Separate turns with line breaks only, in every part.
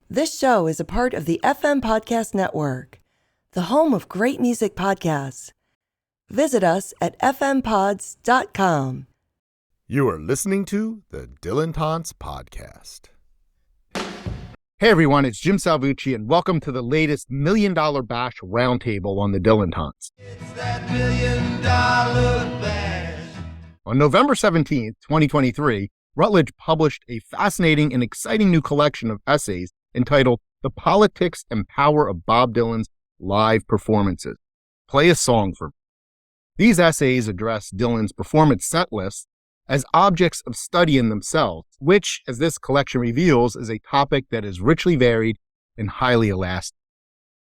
This show is a part of the FM Podcast Network, the home of great music podcasts. Visit us at fmpods.com.
You are listening to the Dilettantes Podcast.
Hey everyone, it's Jim Salvucci, and welcome to the latest $1 Million Bash Roundtable on the Dilettantes.
It's that $1 Million Bash.
On November 17th, 2023, Routledge published a fascinating and exciting new collection of essays entitled The Politics and Power of Bob Dylan's Live Performances. Play a Song for Me. These essays address Dylan's performance set lists as objects of study in themselves, which, as this collection reveals, is a topic that is richly varied and highly elastic.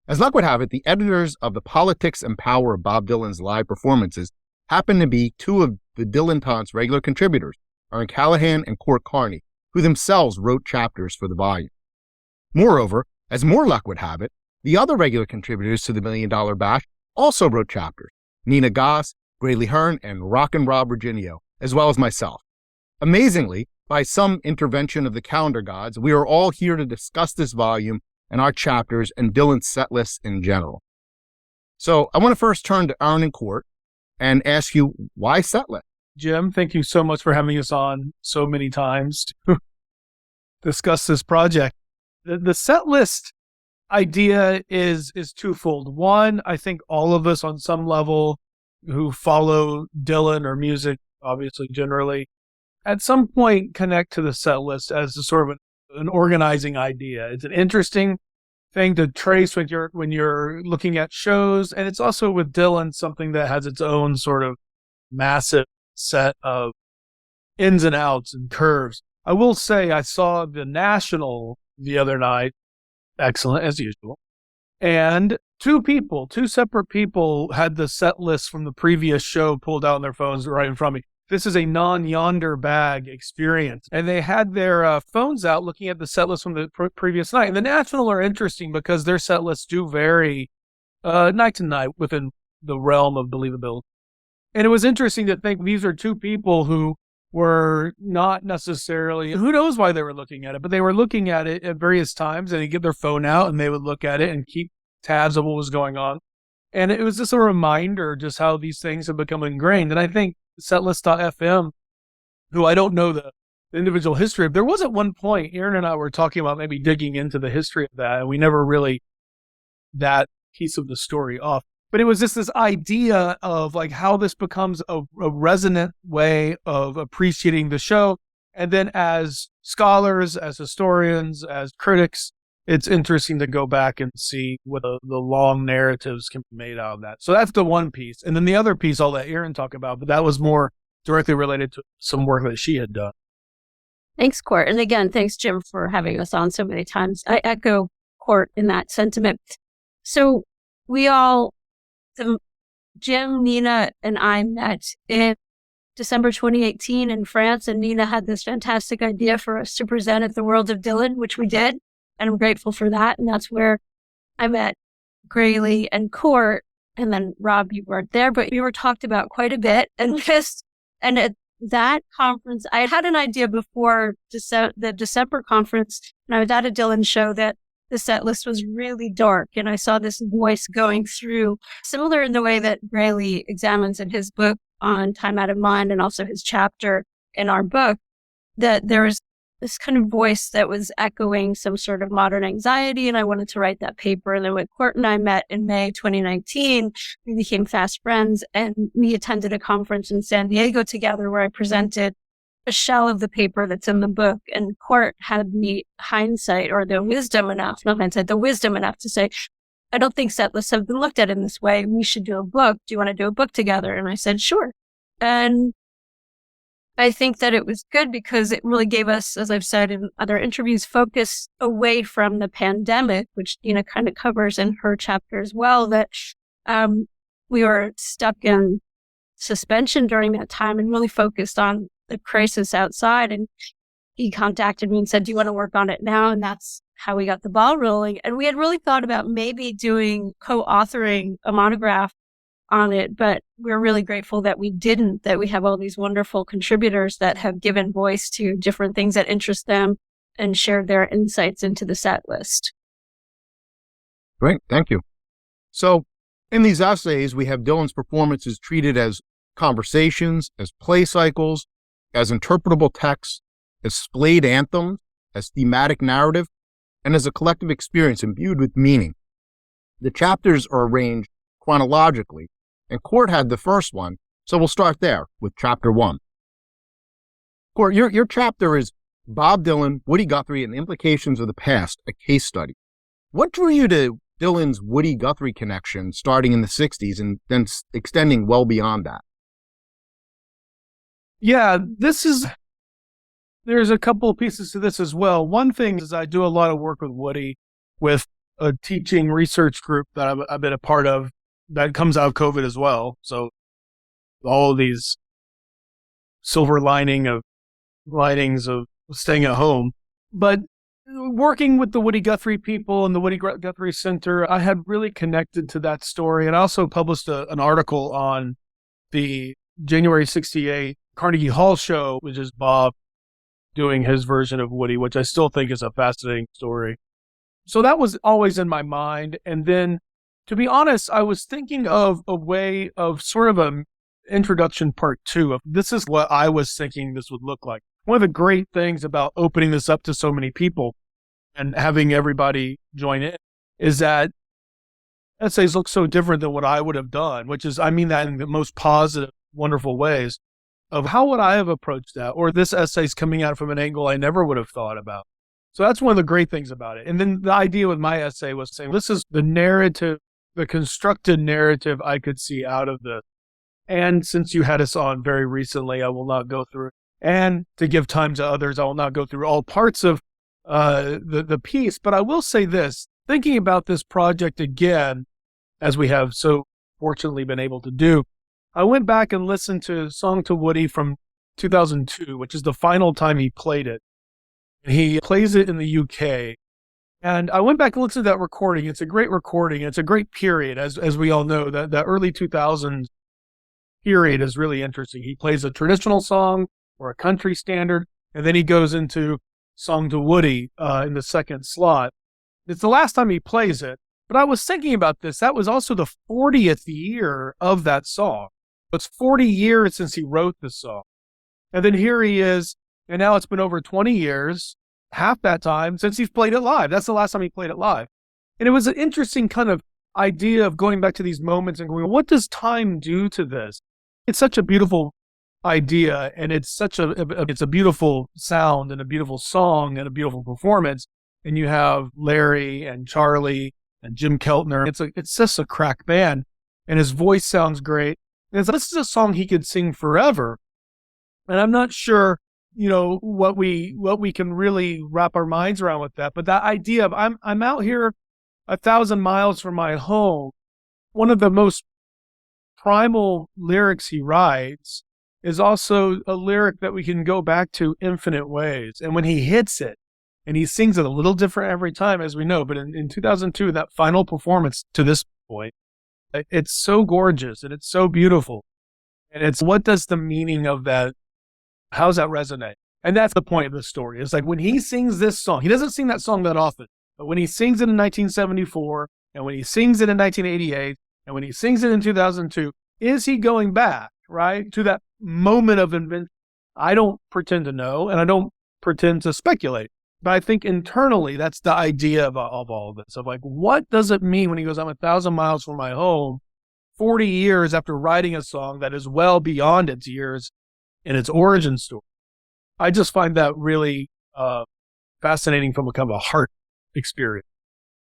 As luck would have it, the editors of The Politics and Power of Bob Dylan's Live Performances happen to be two of the Dilettantes' regular contributors, Erin Callahan and Carney, who themselves wrote chapters for the volume. Moreover, as more luck would have it, the other regular contributors to the $1 Million Bash also wrote chapters, Nina Goss, Graylee Hearn, and Rockin Reginio, as well as myself. Amazingly, by some intervention of the calendar gods, we are all here to discuss this volume and our chapters and Dylan's set lists in general. So I want to first turn to Erin and Court and ask you, why set list?
Jim, thank you so much for having us on so many times to discuss this project. The set list idea is twofold. One, I think all of us on some level who follow Dylan or music, obviously generally, at some point connect to the set list as a sort of an organizing idea. It's an interesting thing to trace when you're looking at shows, and it's also with Dylan something that has its own sort of massive set of ins and outs and curves. I will say I saw the National the other night, excellent as usual, and two separate people had the set list from the previous show pulled out on their phones right in front of me. This is a non-yonder bag experience, and they had their phones out looking at the set list from the previous night. And the National are interesting because their set lists do vary night to night within the realm of believability. And it was interesting to think these are two people who were not necessarily, who knows why they were looking at it, but they were looking at it at various times, and they'd get their phone out and they would look at it and keep tabs of what was going on. And it was just a reminder just how these things have become ingrained. And I think Setlist.fm, who I don't know the individual history of, there was at one point, Erin and I were talking about maybe digging into the history of that, and we never really that piece of the story off. But it was just this idea of like how this becomes a resonant way of appreciating the show. And then as scholars, as historians, as critics, it's interesting to go back and see what the long narratives can be made out of that. So that's the one piece. And then the other piece I'll let Erin talk about, but that was more directly related to some work that she had done.
Thanks, Court. And again, thanks, Jim, for having us on so many times. I echo Court in that sentiment. So Jim, Nina, and I met in December 2018 in France, and Nina had this fantastic idea for us to present at the World of Dylan, which we did, and I'm grateful for that. And that's where I met Graylee and Court, and then Rob, you weren't there, but we were talked about quite a bit. And at that conference, I had an idea before the December conference, and I was at a Dylan show that the set list was really dark, and I saw this voice going through, similar in the way that Graylee examines in his book on Time Out of Mind and also his chapter in our book, that there was this kind of voice that was echoing some sort of modern anxiety, and I wanted to write that paper. And then when Court and I met in May 2019, we became fast friends, and we attended a conference in San Diego together where I presented a shell of the paper that's in the book, and Court had the hindsight or the wisdom enough, not hindsight, the wisdom enough to say, I don't think set lists have been looked at in this way. We should do a book. Do you want to do a book together? And I said, sure. And I think that it was good because it really gave us, as I've said in other interviews, focus away from the pandemic, which Nina kind of covers in her chapter as well, that we were stuck in suspension during that time and really focused on the crisis outside. And he contacted me and said, do you want to work on it now? And that's how we got the ball rolling. And we had really thought about maybe doing co-authoring a monograph on it, but we're really grateful that we didn't, that we have all these wonderful contributors that have given voice to different things that interest them and shared their insights into the set list.
Great, thank you. So in these essays, we have Dylan's performances treated as conversations, as play cycles, as interpretable texts, as splayed anthems, as thematic narrative, and as a collective experience imbued with meaning. The chapters are arranged chronologically, and Court had the first one, so we'll start there with chapter 1. Court, your chapter is Bob Dylan, Woody Guthrie, and Implications of the Past, a case study. What drew you to Dylan's Woody Guthrie connection starting in the 60s and then extending well beyond that?
Yeah, there's a couple of pieces to this as well. One thing is I do a lot of work with Woody with a teaching research group that I've been a part of that comes out of COVID as well. So all of these silver linings of staying at home. But working with the Woody Guthrie people and the Woody Guthrie Center, I had really connected to that story. And I also published an article on the January 68 Carnegie Hall show, which is Bob doing his version of Woody, which I still think is a fascinating story. So that was always in my mind. And then, to be honest, I was thinking of a way of sort of an introduction part 2 of this is what I was thinking this would look like. One of the great things about opening this up to so many people and having everybody join in is that essays look so different than what I would have done, which is, I mean that in the most positive, wonderful ways of how would I have approached that? Or this essay's coming out from an angle I never would have thought about. So that's one of the great things about it. And then the idea with my essay was saying, this is the narrative, the constructed narrative I could see out of this. And since you had us on very recently, I will not go through, and to give time to others, I will not go through all parts of the piece. But I will say this, thinking about this project again, as we have so fortunately been able to do, I went back and listened to Song to Woody from 2002, which is the final time he played it. He plays it in the UK. And I went back and listened to that recording. It's a great recording. It's a great period, as we all know. That early 2000s period is really interesting. He plays a traditional song or a country standard, and then he goes into Song to Woody in the second slot. It's the last time he plays it. But I was thinking about this. That was also the 40th year of that song. It's 40 years since he wrote the song. And then here he is, and now it's been over 20 years, half that time, since he's played it live. That's the last time he played it live. And it was an interesting kind of idea of going back to these moments and going, what does time do to this? It's such a beautiful idea, and it's a beautiful sound and a beautiful song and a beautiful performance. And you have Larry and Charlie and Jim Keltner. It's just a crack band, and his voice sounds great. And this is a song he could sing forever. And I'm not sure, what we can really wrap our minds around with that. But that idea of I'm out here 1,000 miles from my home. One of the most primal lyrics he writes is also a lyric that we can go back to infinite ways. And when he hits it, and he sings it a little different every time, as we know, but in 2002, that final performance to this point, it's so gorgeous and it's so beautiful. And it's what does the meaning of that, how does that resonate? And that's the point of the story. It's like when he sings this song, he doesn't sing that song that often, but when he sings it in 1974, and when he sings it in 1988, and when he sings it in 2002, is he going back, right, to that moment of invention? I don't pretend to know, and I don't pretend to speculate. But I think internally, that's the idea of all of this, of like, what does it mean when he goes, I'm 1,000 miles from my home, 40 years after writing a song that is well beyond its years in its origin story? I just find that really fascinating from a kind of a heart experience.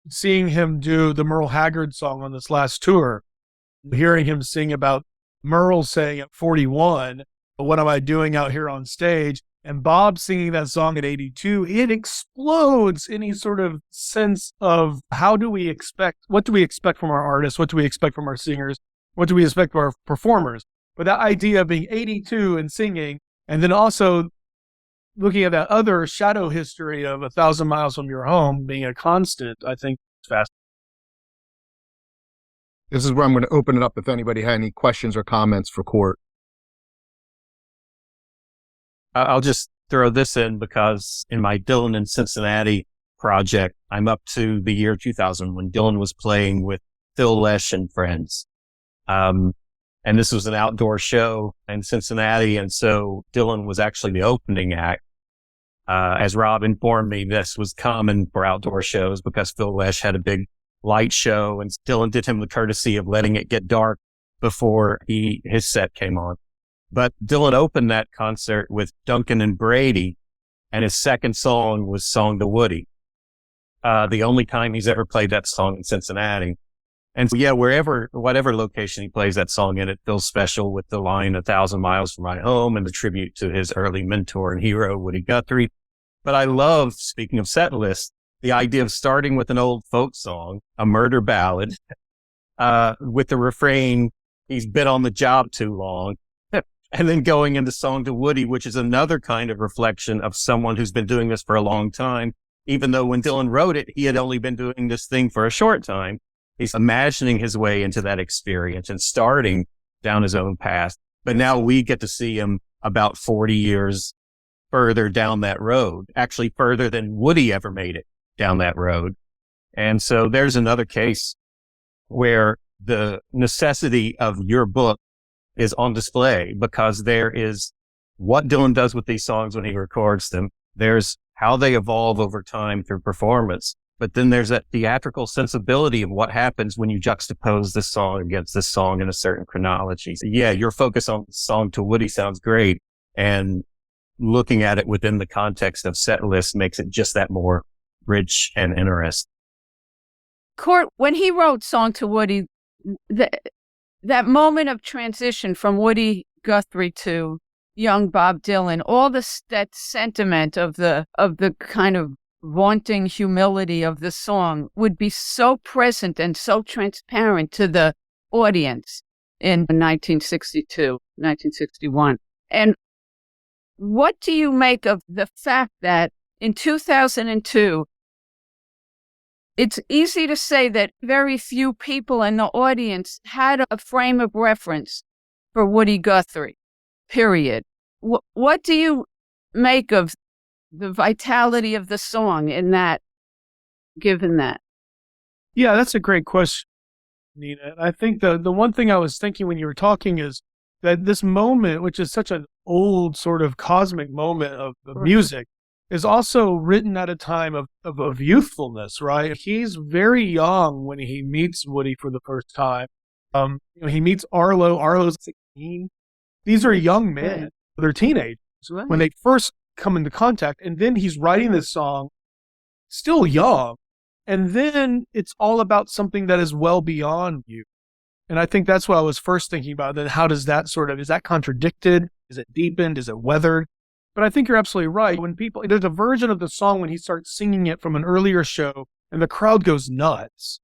Seeing him do the Merle Haggard song on this last tour, hearing him sing about Merle saying at 41, what am I doing out here on stage? And Bob singing that song at 82, it explodes any sort of sense of what do we expect from our artists? What do we expect from our singers? What do we expect from our performers? But that idea of being 82 and singing, and then also looking at that other shadow history of 1,000 miles from your home being a constant, I think is fascinating.
This is where I'm going to open it up if anybody had any questions or comments for Court.
I'll just throw this in because in my Dylan in Cincinnati project, I'm up to the year 2000 when Dylan was playing with Phil Lesh and friends. And this was an outdoor show in Cincinnati. And so Dylan was actually the opening act. As Rob informed me, this was common for outdoor shows because Phil Lesh had a big light show and Dylan did him the courtesy of letting it get dark before his set came on. But Dylan opened that concert with Duncan and Brady, and his second song was Song to Woody. The only time he's ever played that song in Cincinnati. And so, yeah, whatever location he plays that song in, it feels special with the line 1,000 miles from my home and the tribute to his early mentor and hero, Woody Guthrie. But I love, speaking of set lists, the idea of starting with an old folk song, a murder ballad, with the refrain, he's been on the job too long, and then going into Song to Woody, which is another kind of reflection of someone who's been doing this for a long time, even though when Dylan wrote it, he had only been doing this thing for a short time. He's imagining his way into that experience and starting down his own path. But now we get to see him about 40 years further down that road, actually further than Woody ever made it down that road. And so there's another case where the necessity of your book is on display because there is what Dylan does with these songs when he records them. There's how they evolve over time through performance. But then there's that theatrical sensibility of what happens when you juxtapose this song against this song in a certain chronology. So yeah, your focus on Song to Woody sounds great. And looking at it within the context of set lists makes it just that more rich and interesting.
Court, when he wrote Song to Woody, that moment of transition from Woody Guthrie to young Bob Dylan, all that sentiment of the kind of vaunting humility of the song would be so present and so transparent to the audience in 1962, 1961. And what do you make of the fact that in 2002, it's easy to say that very few people in the audience had a frame of reference for Woody Guthrie, period. What do you make of the vitality of the song in that, given that?
Yeah, that's a great question, Nina. I think the one thing I was thinking when you were talking is that this moment, which is such an old sort of cosmic moment of music, is also written at a time of youthfulness, right? He's very young when he meets Woody for the first time. He meets Arlo. Arlo's 16. These are young men. They're teenagers when they first come into contact. And then he's writing this song, still young. And then it's all about something that is well beyond you. And I think that's what I was first thinking about. Then how does that is that contradicted? Is it deepened? Is it weathered? But I think you're absolutely right. There's a version of the song when he starts singing it from an earlier show and the crowd goes nuts.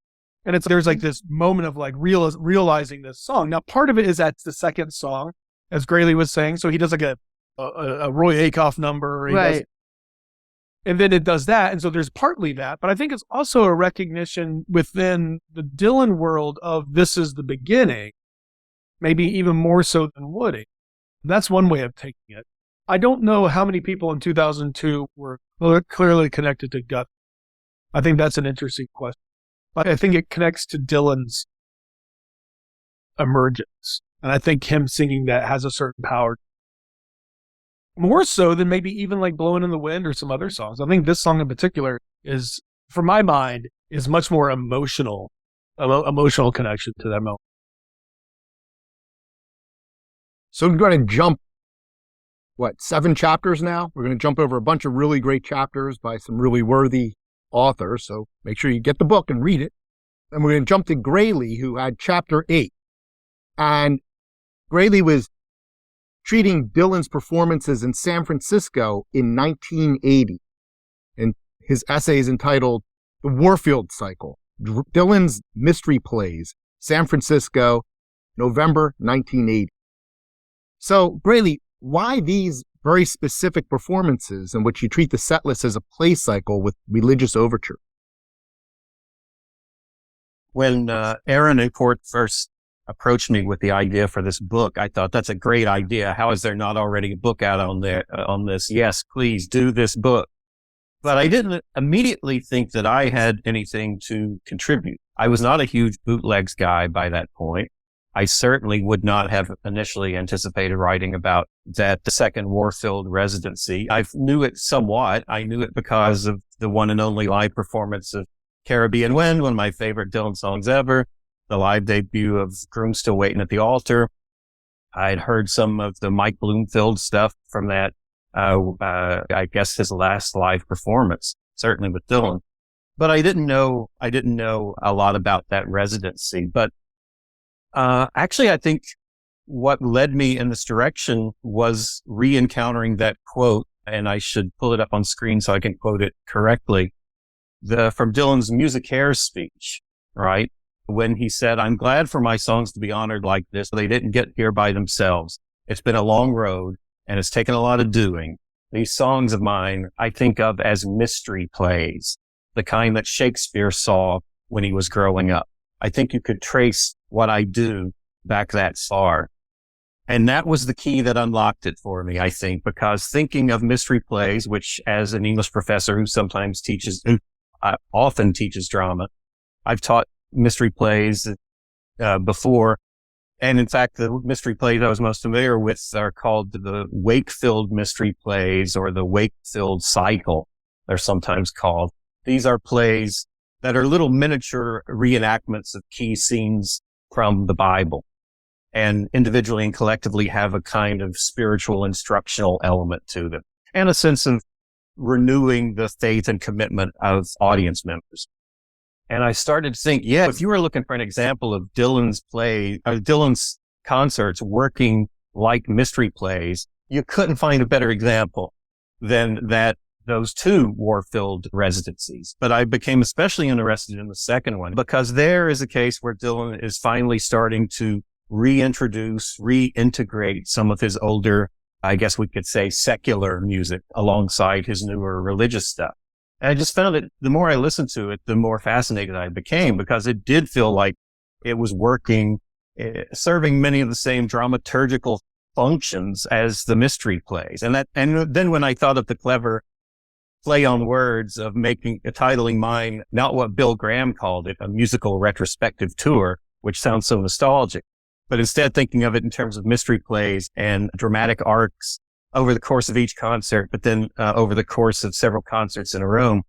And there's like this moment of like realizing this song. Now, part of it is that's the second song, as Grayley was saying. So he does like a Roy Acuff number.
Right.
And then it does that. And so there's partly that. But I think it's also a recognition within the Dylan world of this is the beginning, maybe even more so than Woody. That's one way of taking it. I don't know how many people in 2002 were clearly connected to Guthrie. I think that's an interesting question. But I think it connects to Dylan's emergence. And I think him singing that has a certain power. More so than maybe even like Blowing in the Wind or some other songs. I think this song in particular is, for my mind, is much more emotional connection to that moment.
So we're going to jump 7 chapters now? We're going to jump over a bunch of really great chapters by some really worthy authors. So make sure you get the book and read it. And we're going to jump to Grayley, who had chapter 8. And Grayley was treating Dylan's performances in San Francisco in 1980. And his essay is entitled The Warfield Cycle, Dylan's Mystery Plays, San Francisco, November 1980. So, Grayley, why these very specific performances in which you treat the set list as a play cycle with religious overture?
When Erin and Court first approached me with the idea for this book, I thought, that's a great idea. How is there not already a book out on this? Yes, please do this book. But I didn't immediately think that I had anything to contribute. I was not a huge bootlegs guy by that point. I certainly would not have initially anticipated writing about that second war-filled residency. I knew it somewhat. I knew it because of the one and only live performance of Caribbean Wind, one of my favorite Dylan songs ever, the live debut of Groom Still Waiting at the Altar. I'd heard some of the Mike Bloomfield stuff from that, I guess his last live performance, certainly with Dylan. But I didn't know a lot about that residency. But actually, I think what led me in this direction was re-encountering that quote, and I should pull it up on screen so I can quote it correctly, from Dylan's Musicaire speech, right? When he said, "I'm glad for my songs to be honored like this. They didn't get here by themselves. It's been a long road, and it's taken a lot of doing. These songs of mine I think of as mystery plays, the kind that Shakespeare saw when he was growing up. I think you could trace what I do back that far." And that was the key that unlocked it for me, I think, because thinking of mystery plays, which as an English professor who often teaches drama, I've taught mystery plays before. And in fact, the mystery plays I was most familiar with are called the Wakefield mystery plays, or the Wakefield cycle, they're sometimes called. These are plays that are little miniature reenactments of key scenes from the Bible, and individually and collectively have a kind of spiritual instructional element to them, and a sense of renewing the faith and commitment of audience members. And I started to think, if you were looking for an example of Dylan's concerts working like mystery plays, you couldn't find a better example than those two war-filled residencies. But I became especially interested in the second one, because there is a case where Dylan is finally starting to reintegrate some of his older, I guess we could say, secular music alongside his newer religious stuff. And I just found that the more I listened to it, the more fascinated I became, because it did feel like it was working, serving many of the same dramaturgical functions as the mystery plays. And then when I thought of the clever play on words of titling mine, not what Bill Graham called it, a musical retrospective tour, which sounds so nostalgic, but instead thinking of it in terms of mystery plays and dramatic arcs over the course of each concert, but then over the course of several concerts in a row,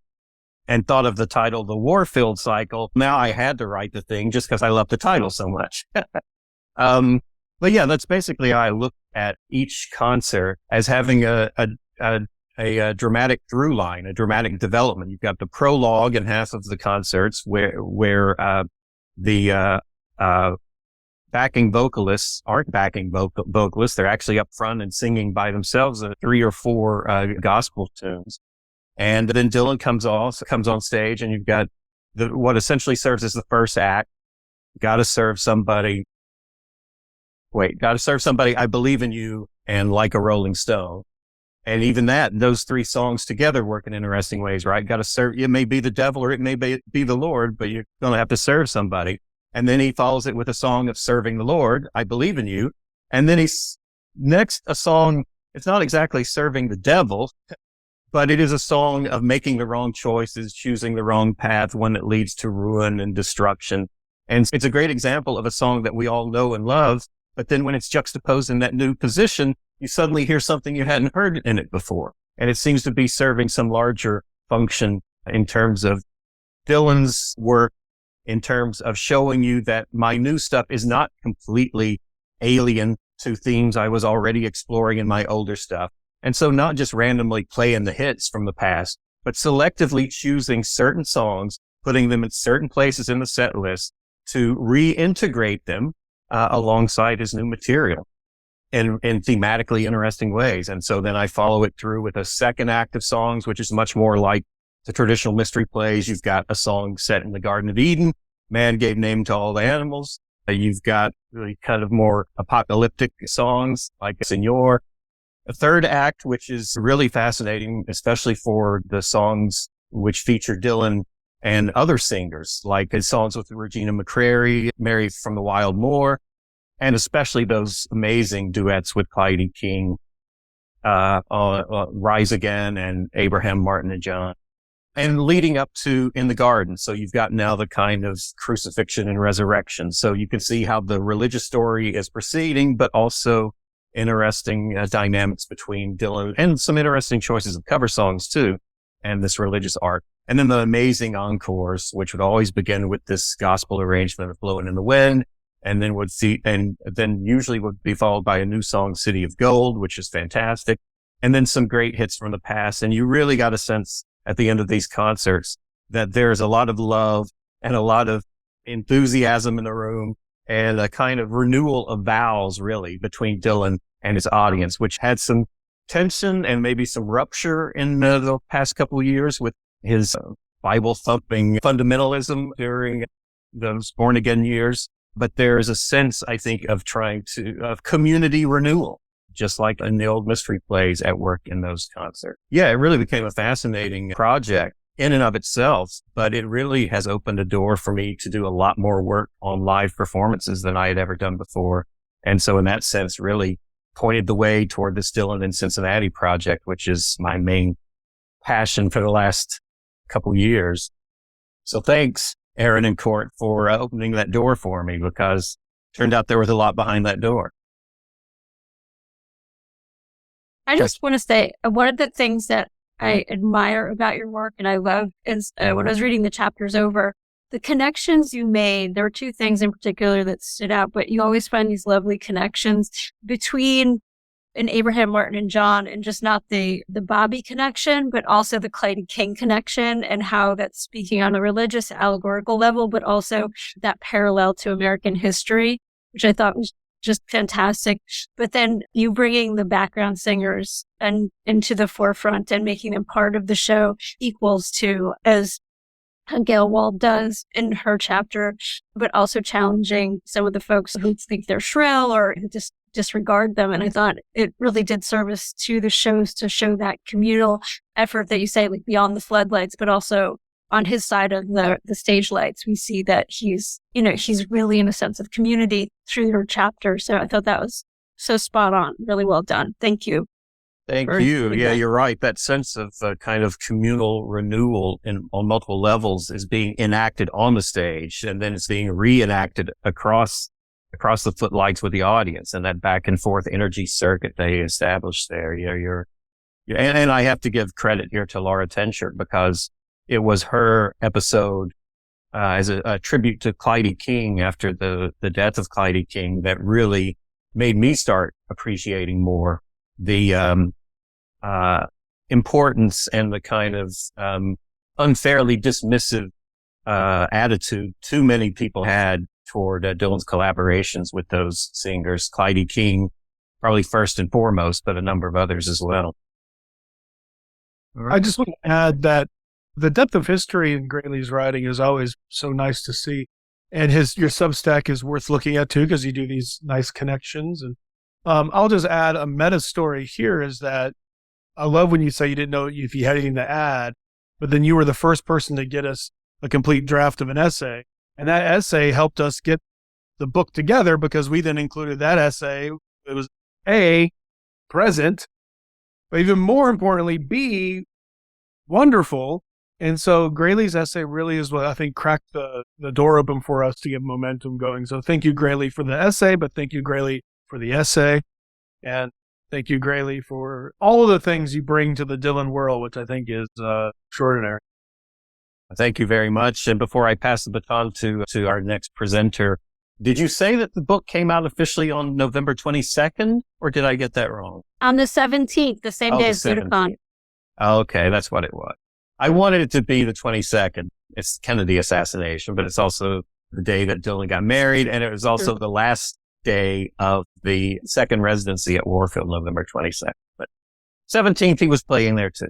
and thought of the title, The Warfield Cycle. Now I had to write the thing just because I love the title so much. But yeah, that's basically how I look at each concert, as having a dramatic through line, a dramatic development. You've got the prologue in half of the concerts where the backing vocalists aren't backing vocalists. They're actually up front and singing by themselves 3 or 4 gospel tunes. And then Dylan comes on stage, and you've got what essentially serves as the first act. Gotta serve somebody, I Believe in You, and Like a Rolling Stone. And even those 3 songs together work in interesting ways, right? Gotta serve, it may be the devil or it may be the Lord, but you're going to have to serve somebody. And then he follows it with a song of serving the Lord, I Believe in You. And then a song, it's not exactly serving the devil, but it is a song of making the wrong choices, choosing the wrong path, one that leads to ruin and destruction. And it's a great example of a song that we all know and love, but then when it's juxtaposed in that new position, you suddenly hear something you hadn't heard in it before. And it seems to be serving some larger function in terms of Dylan's work, in terms of showing you that my new stuff is not completely alien to themes I was already exploring in my older stuff. And so not just randomly playing the hits from the past, but selectively choosing certain songs, putting them in certain places in the set list to reintegrate them alongside his new material in thematically interesting ways. And so then I follow it through with a second act of songs, which is much more like the traditional mystery plays. You've got a song set in the Garden of Eden. Man gave name to all the animals. You've got really kind of more apocalyptic songs like Senor. A third act, which is really fascinating, especially for the songs which feature Dylan and other singers, like his songs with Regina McCrary, Mary from the Wild Moor, and especially those amazing duets with Clyde King, Rise Again and Abraham, Martin and John, and leading up to In the Garden. So you've got now the kind of crucifixion and resurrection. So you can see how the religious story is proceeding, but also interesting dynamics between Dylan and some interesting choices of cover songs too, and this religious art. And then the amazing encores, which would always begin with this gospel arrangement of Blowing in the Wind, and then usually would be followed by a new song, City of Gold, which is fantastic. And then some great hits from the past. And you really got a sense at the end of these concerts that there's a lot of love and a lot of enthusiasm in the room and a kind of renewal of vows really between Dylan and his audience, which had some tension and maybe some rupture in the past couple of years with his Bible thumping fundamentalism during those born again years. But there is a sense, I think, of community renewal, just like in the old mystery plays at work in those concerts. Yeah, it really became a fascinating project in and of itself, but it really has opened a door for me to do a lot more work on live performances than I had ever done before. And so in that sense, really pointed the way toward the Dylan in Cincinnati project, which is my main passion for the last couple years. So thanks, Erin and Court, for opening that door for me, because it turned out there was a lot behind that door.
I just want to say, one of the things that I admire about your work and I love is when I was reading the chapters over, the connections you made. There were two things in particular that stood out, but you always find these lovely connections between an Abraham, Martin, and John, and just not the Bobby connection, but also the Clyde King connection, and how that's speaking on a religious, allegorical level, but also that parallel to American history, which I thought was just fantastic. But then you bringing the background singers and into the forefront and making them part of the show equals to, as Gail Wald does in her chapter, but also challenging some of the folks who think they're shrill or who just disregard them. And I thought it really did service to the shows to show that communal effort that you say, like beyond the floodlights, but also on his side of the stage lights, we see that he's really in a sense of community through your chapter. So I thought that was so spot on. Really well done. Thank you.
Thank you. Yeah, you're right. That sense of kind of communal renewal on multiple levels is being enacted on the stage, and then it's being reenacted across the footlights with the audience, and that back and forth energy circuit they established there. And I have to give credit here to Laura Tencher, because it was her episode as a tribute to Clyde King after the death of Clyde King that really made me start appreciating more the importance and the kind of unfairly dismissive attitude too many people had toward Dylan's collaborations with those singers, Clyde King, probably first and foremost, but a number of others as well.
I just want to add that the depth of history in Graley's writing is always so nice to see. And your Substack is worth looking at too, because you do these nice connections. And I'll just add a meta story here is that I love when you say you didn't know if you had anything to add, but then you were the first person to get us a complete draft of an essay. And that essay helped us get the book together, because we then included that essay. It was A, present, but even more importantly, B, wonderful. And so Graley's essay really is what I think cracked the door open for us to get momentum going. So thank you, Graley, for the essay, but thank you, Graley, for the essay. And thank you, Graley, for all of the things you bring to the Dylan world, which I think is extraordinary.
Thank you very much. And before I pass the baton to our next presenter, did you say that the book came out officially on November 22nd, or did I get that wrong?
On the 17th, the same day as Budokan.
Okay, that's what it was. I wanted it to be the 22nd. It's Kennedy assassination, but it's also the day that Dylan got married, and it was also the last day of the second residency at Warfield, November 22nd. But 17th, he was playing there too.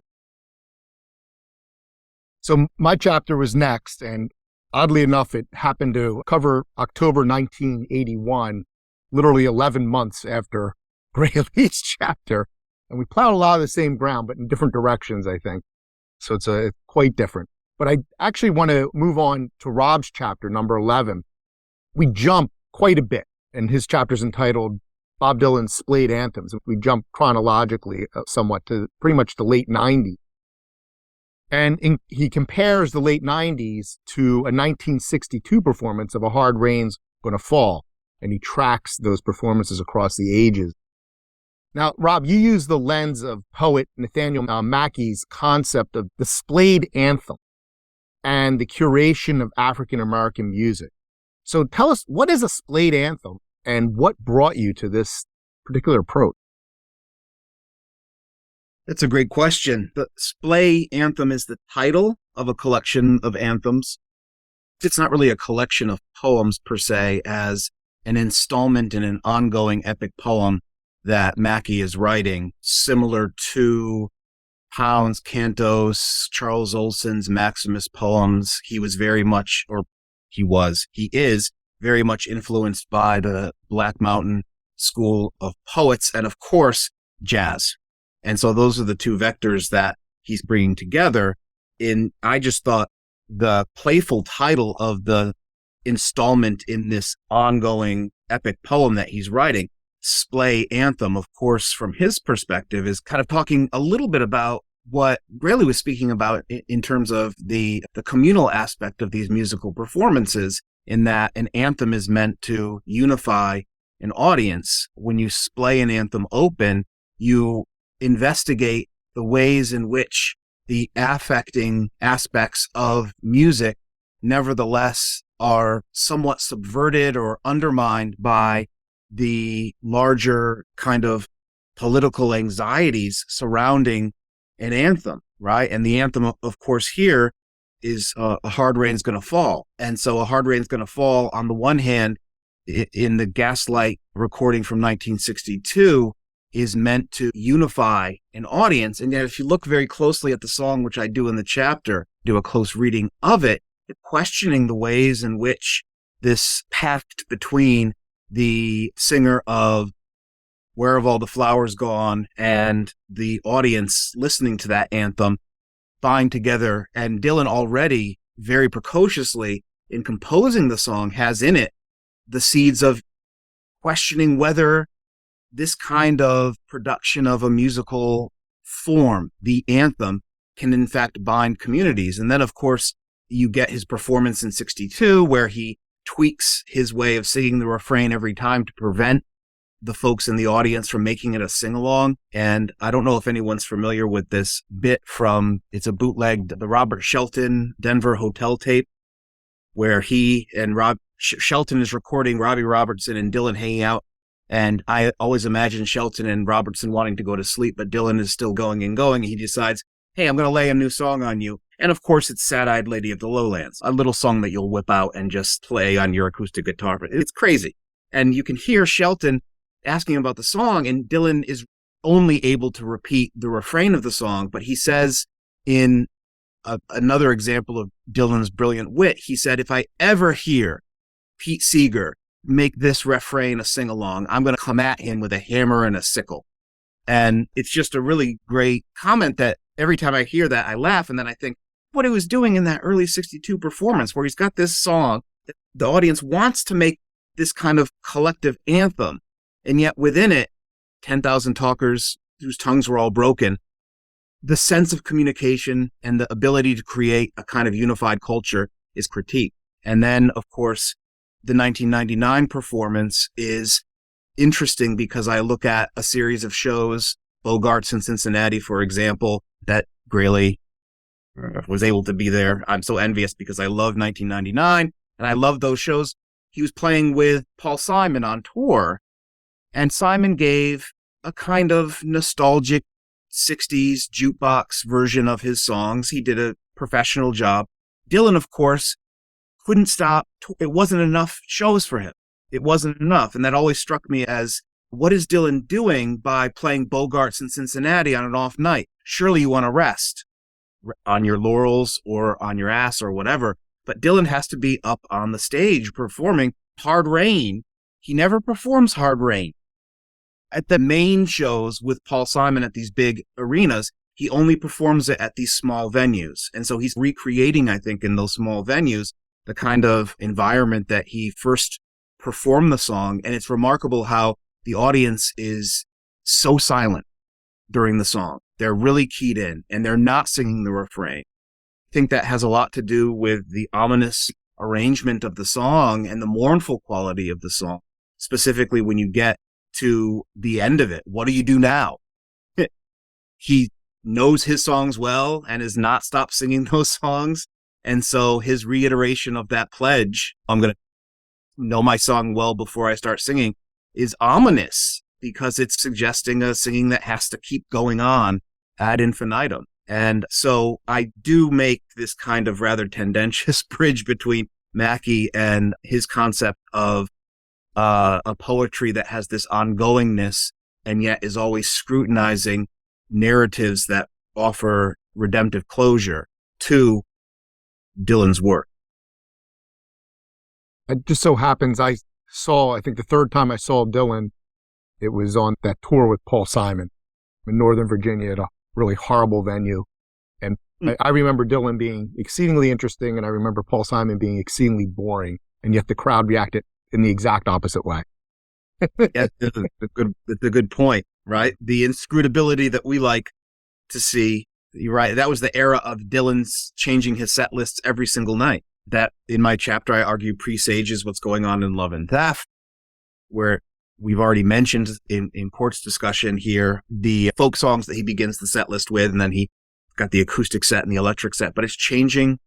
So my chapter was next, and oddly enough, it happened to cover October 1981, literally 11 months after Graley's chapter. And we plowed a lot of the same ground, but in different directions, I think. So it's quite different. But I actually want to move on to Rob's chapter, number 11. We jump quite a bit and his chapter's entitled Bob Dylan's Splayed Anthems. We jump chronologically somewhat to pretty much the late 90s. And he compares the late 90s to a 1962 performance of A Hard Rain's Gonna Fall, and he tracks those performances across the ages. Now, Rob, you use the lens of poet Nathaniel Mackey's concept of the splayed anthem and the curation of African-American music. So tell us, what is a splayed anthem and what brought you to this particular approach?
That's a great question. The splay anthem is the title of a collection of anthems. It's not really a collection of poems per se, as an installment in an ongoing epic poem that Mackey is writing, similar to Pound's cantos, Charles Olson's Maximus poems. He is very much influenced by the Black Mountain School of Poets and, of course, jazz. And so those are the two vectors that he's bringing together. I just thought the playful title of the installment in this ongoing epic poem that he's writing, Splay Anthem, of course, from his perspective, is kind of talking a little bit about what Grayley was speaking about in terms of the communal aspect of these musical performances, in that an anthem is meant to unify an audience. When you splay an anthem open, you investigate the ways in which the affecting aspects of music nevertheless are somewhat subverted or undermined by the larger kind of political anxieties surrounding an anthem, right? And the anthem, of course, here is A Hard Rain's Gonna Fall. And so A Hard Rain's Gonna Fall, on the one hand, in the Gaslight recording from 1962, is meant to unify an audience. And yet, if you look very closely at the song, which I do in the chapter, do a close reading of it, questioning the ways in which this pact between the singer of Where Have All the Flowers Gone and the audience listening to that anthem bind together. And Dylan already very precociously in composing the song has in it the seeds of questioning whether this kind of production of a musical form, the anthem, can in fact bind communities. And then, of course, you get his performance in 62, where he tweaks his way of singing the refrain every time to prevent the folks in the audience from making it a sing-along. And I don't know if anyone's familiar with this bit it's a bootlegged, the Robert Shelton Denver Hotel tape, where he and Shelton is recording Robbie Robertson and Dylan hanging out. And I always imagine Shelton and Robertson wanting to go to sleep, but Dylan is still going and going. He decides, hey, I'm going to lay a new song on you. And of course, it's Sad-Eyed Lady of the Lowlands, a little song that you'll whip out and just play on your acoustic guitar. It's crazy. And you can hear Shelton asking about the song, and Dylan is only able to repeat the refrain of the song. But he says in another example of Dylan's brilliant wit, he said, if I ever hear Pete Seeger make this refrain a sing-along, I'm going to come at him with a hammer and a sickle. And it's just a really great comment that every time I hear that, I laugh. And then I think what he was doing in that early 62 performance, where he's got this song that the audience wants to make this kind of collective anthem. And yet within it, 10,000 talkers whose tongues were all broken, the sense of communication and the ability to create a kind of unified culture is critiqued. And then, of course, the 1999 performance is interesting because I look at a series of shows, Bogart's in Cincinnati, for example, that Grayley was able to be there. I'm so envious because I love 1999 and I love those shows. He was playing with Paul Simon on tour, and Simon gave a kind of nostalgic 60s jukebox version of his songs. He did a professional job. Dylan, of course, couldn't stop. It wasn't enough shows for him. It wasn't enough. And that always struck me as, what is Dylan doing by playing Bogart's in Cincinnati on an off night? Surely you want to rest on your laurels or on your ass or whatever. But Dylan has to be up on the stage performing Hard Rain. He never performs Hard Rain at the main shows with Paul Simon at these big arenas. He only performs it at these small venues. And so he's recreating, I think, in those small venues, the kind of environment that he first perform the song. And it's remarkable how the audience is so silent during the song. They're really keyed in and they're not singing the refrain. I think that has a lot to do with the ominous arrangement of the song and the mournful quality of the song, specifically when you get to the end of it. What do you do now? He knows his songs well and has not stopped singing those songs. And so his reiteration of that pledge, I'm going to know my song well before I start singing, is ominous because it's suggesting a singing that has to keep going on ad infinitum. And so I do make this kind of rather tendentious bridge between Mackey and his concept of a poetry that has this ongoingness and yet is always scrutinizing narratives that offer redemptive closure to Dylan's work.
It just so happens I think the third time I saw Dylan, it was on that tour with Paul Simon in Northern Virginia at a really horrible venue. And I remember Dylan being exceedingly interesting, and I remember Paul Simon being exceedingly boring, and yet the crowd reacted in the exact opposite way.
Yeah, it's a good point, right? The inscrutability that we like to see. You're right. That was the era of Dylan's changing his set lists every single night. That in my chapter, I argue presages what's going on in Love and Theft, where we've already mentioned in Court's discussion here, the folk songs that he begins the set list with, and then he got the acoustic set and the electric set, but it's changing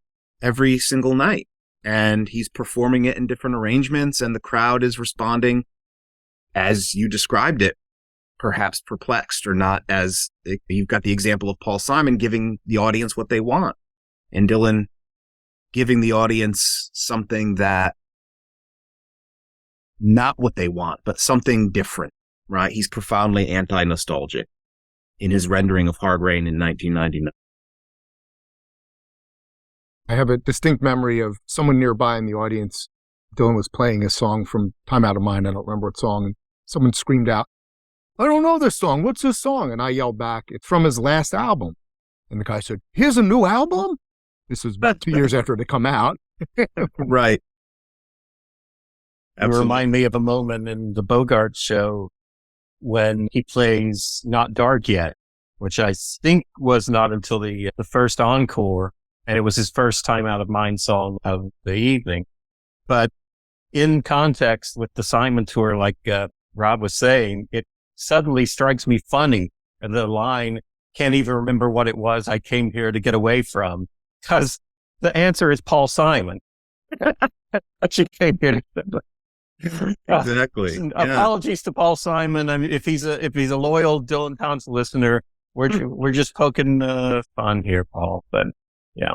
every single night. And he's performing it in different arrangements, and the crowd is responding as you described it, perhaps perplexed or not. As you've got the example of Paul Simon giving the audience what they want, and Dylan giving the audience something that not what they want, but something different, right? He's profoundly anti-nostalgic in his rendering of Hard Rain in 1999.
I have a distinct memory of someone nearby in the audience. Dylan was playing a song from Time Out of Mind. I don't remember what song. And someone screamed out, "I don't know this song. What's this song?" And I yelled back, "It's from his last album." And the guy said, "Here's a new album?" This was about 2 years after it had come out.
Right.
You remind me of a moment in the Bogart show when he plays Not Dark Yet, which I think was not until the first encore, and it was his first Time Out of Mind song of the evening. But in context with the Simon tour, like Rob was saying, it suddenly strikes me funny. And the line, "Can't even remember what it was I came here to get away from," because the answer is Paul Simon. She came here to
Exactly.
Apologies to Paul Simon. I mean, if he's a loyal Dylan Thompson listener, we're just poking fun here, Paul. But yeah.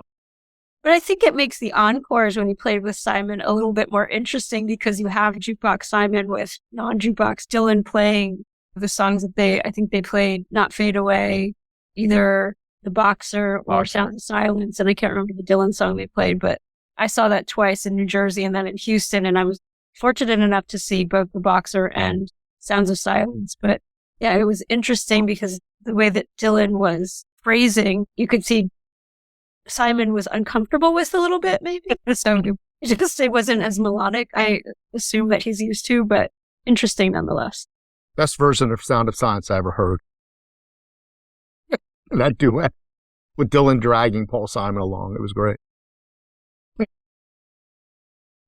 But I think it makes the encores when he played with Simon a little bit more interesting because you have Jukebox Simon with non-Jukebox Dylan playing the songs that I think they played, Not Fade Away, either The Boxer or Sound of Silence. And I can't remember the Dylan song they played, but I saw that twice in New Jersey and then in Houston. And I was fortunate enough to see both The Boxer and Sounds of Silence. But yeah, it was interesting because the way that Dylan was phrasing, you could see Simon was uncomfortable with a little bit, maybe. So it wasn't as melodic, I assume, that he's used to, but interesting nonetheless.
Best version of Sound of Silence I ever heard. That duet with Dylan dragging Paul Simon along. It was great.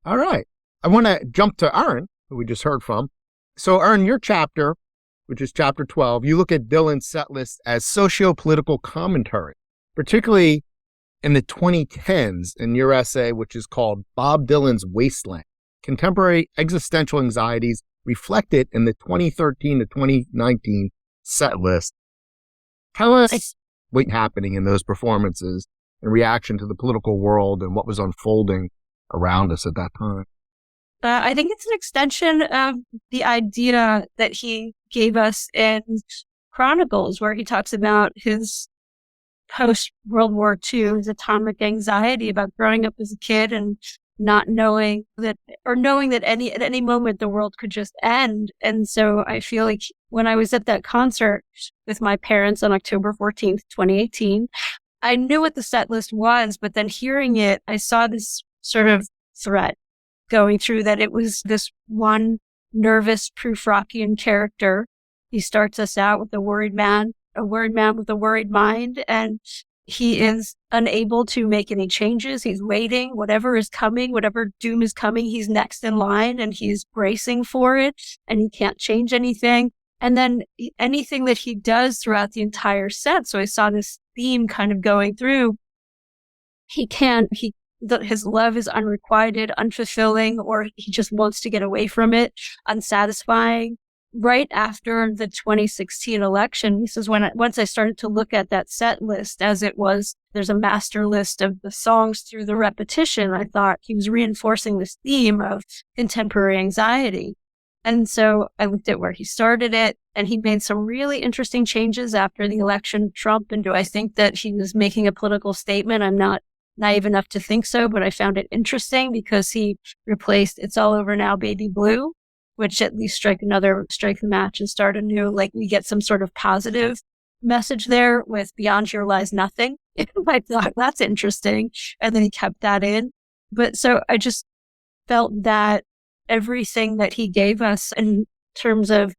All right. I want to jump to Erin, who we just heard from. So, Erin, your chapter, which is chapter 12, you look at Dylan's set list as socio-political commentary, particularly in the 2010s in your essay, which is called Bob Dylan's Wasteland, Contemporary Existential Anxieties Reflected in the 2013 to 2019 Set List. Tell us what's happening in those performances in reaction to the political world and what was unfolding around us at that time.
I think it's an extension of the idea that he gave us in Chronicles, where he talks about his post-World War II, his atomic anxiety about growing up as a kid and not knowing that, or knowing that at any moment the world could just end. And so I feel like when I was at that concert with my parents on October 14th, 2018, I knew what the set list was, but then hearing it, I saw this sort of threat going through that it was this one nervous Prufrockian character. He starts us out with a worried man with a worried mind, and he is unable to make any changes. He's waiting. Whatever is coming, whatever doom is coming, he's next in line and he's bracing for it, and he can't change anything. And then anything that he does throughout the entire set. So I saw this theme kind of going through. His love is unrequited, unfulfilling, or he just wants to get away from it, unsatisfying. Right after the 2016 election, this is once I started to look at that set list as it was, there's a master list of the songs through the repetition. I thought he was reinforcing this theme of contemporary anxiety. And so I looked at where he started it, and he made some really interesting changes after the election of Trump. And do I think that he was making a political statement? I'm not naive enough to think so, but I found it interesting because he replaced "It's All Over Now, Baby Blue," which at least strike the match and start anew. Like, we get some sort of positive message there with "Beyond Here Lies Nothing." I thought that's interesting. And then he kept that in. But so I just felt that everything that he gave us in terms of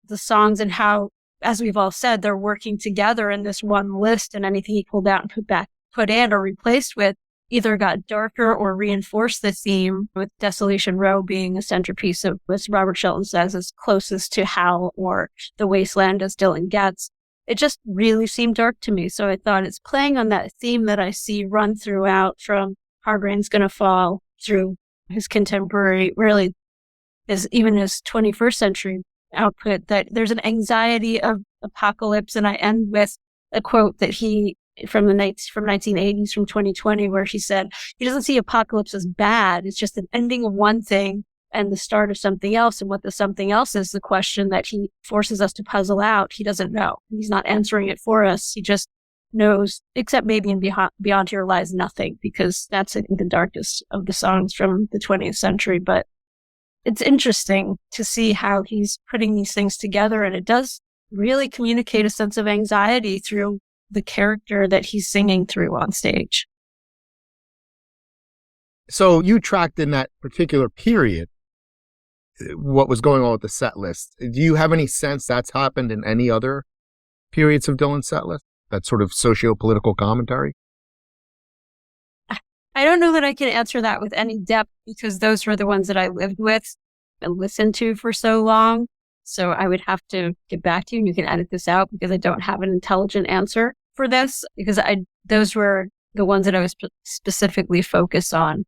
the songs and how, as we've all said, they're working together in this one list, and anything he pulled out and put in or replaced with either got darker or reinforced the theme, with Desolation Row being a centerpiece of, as Robert Shelton says, is closest to Hell or The Wasteland as Dylan gets. It just really seemed dark to me. So I thought it's playing on that theme that I see run throughout, from Hard Rain's Gonna Fall through his contemporary, really even his 21st century output, that there's an anxiety of apocalypse. And I end with a quote that from 1980s, from 2020, where he said he doesn't see apocalypse as bad. It's just an ending of one thing and the start of something else. And what the something else is, the question that he forces us to puzzle out. He doesn't know. He's not answering it for us. He just knows, except maybe in Beyond Here Lies Nothing, because that's, I think, the darkest of the songs from the 20th century. But it's interesting to see how he's putting these things together, and it does really communicate a sense of anxiety through the character that he's singing through on stage.
So you tracked in that particular period what was going on with the set list. Do you have any sense that's happened in any other periods of Dylan's set list? That sort of socio-political commentary?
I don't know that I can answer that with any depth, because those were the ones that I lived with and listened to for so long. So I would have to get back to you, and you can edit this out, because I don't have an intelligent answer for this, because those were the ones that I was specifically focused on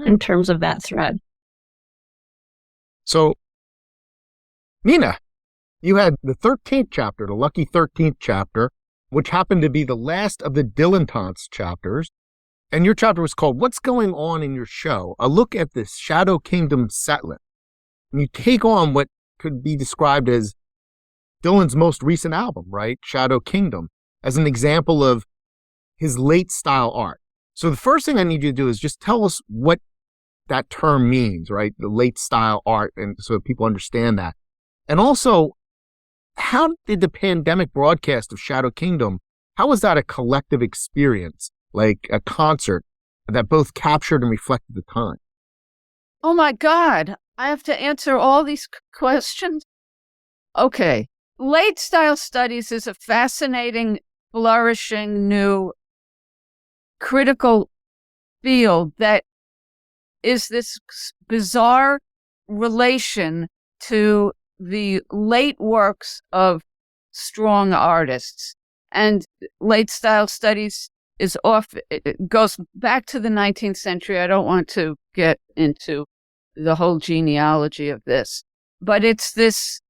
in terms of that thread.
So, Nina, you had the 13th chapter, the lucky 13th chapter, which happened to be the last of the Dylantantes chapters. And your chapter was called "What's Going On in Your Show? A Look at the Shadow Kingdom Setlist." And you take on what could be described as Dylan's most recent album, right? Shadow Kingdom, as an example of his late style art. So the first thing I need you to do is just tell us what that term means, right? The late style art, and so that people understand that. And also, how did the pandemic broadcast of Shadow Kingdom, how was that a collective experience, like a concert that both captured and reflected the time?
Oh my God, I have to answer all these questions? Okay. Late style studies is a fascinating, flourishing, new critical field that is this bizarre relation to the late works of strong artists. And late style studies it goes back to the 19th century. I don't want to get into the whole genealogy of this, but it's this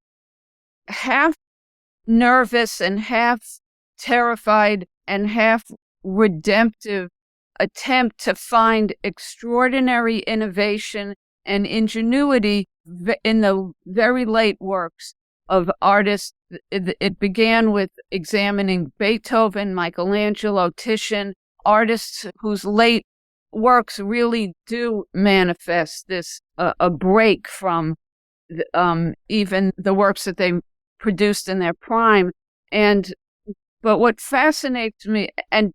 half nervous and half terrified and half redemptive attempt to find extraordinary innovation and ingenuity in the very late works of artists. It began with examining Beethoven, Michelangelo, Titian, artists whose late works really do manifest this a break from even the works that they produced in their prime. But what fascinates me, and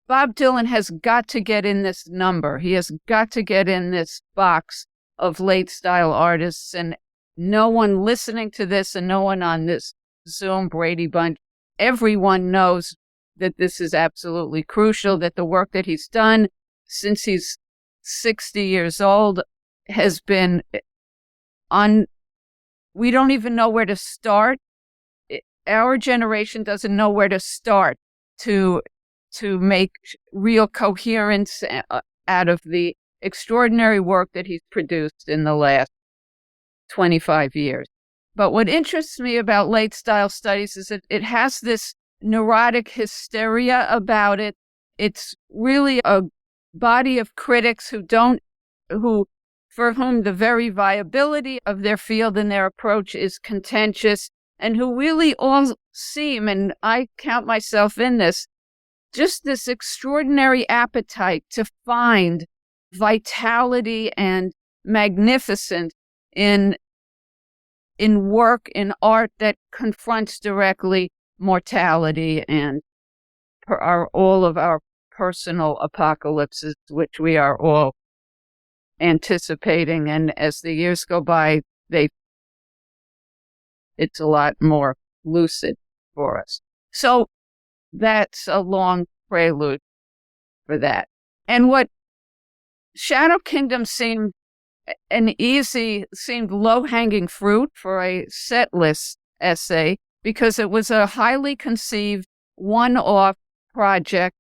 Bob Dylan has got to get in this number. He has got to get in this box of late style artists, and no one listening to this and no one on this Zoom Brady Bunch, everyone knows that this is absolutely crucial, that the work that he's done since he's 60 years old has been we don't even know where to start. Our generation doesn't know where to start to make real coherence out of the extraordinary work that he's produced in the last 25 years. But what interests me about late style studies is that it has this neurotic hysteria about it. It's really a body of critics for whom the very viability of their field and their approach is contentious, and who really all seem, and I count myself in this, just this extraordinary appetite to find vitality and magnificence in work, in art that confronts directly mortality and all of our personal apocalypses, which we are all anticipating. And as the years go by, it's a lot more lucid for us. So that's a long prelude for that. And what Shadow Kingdom seemed low-hanging fruit for a set list essay, because it was a highly conceived one-off project,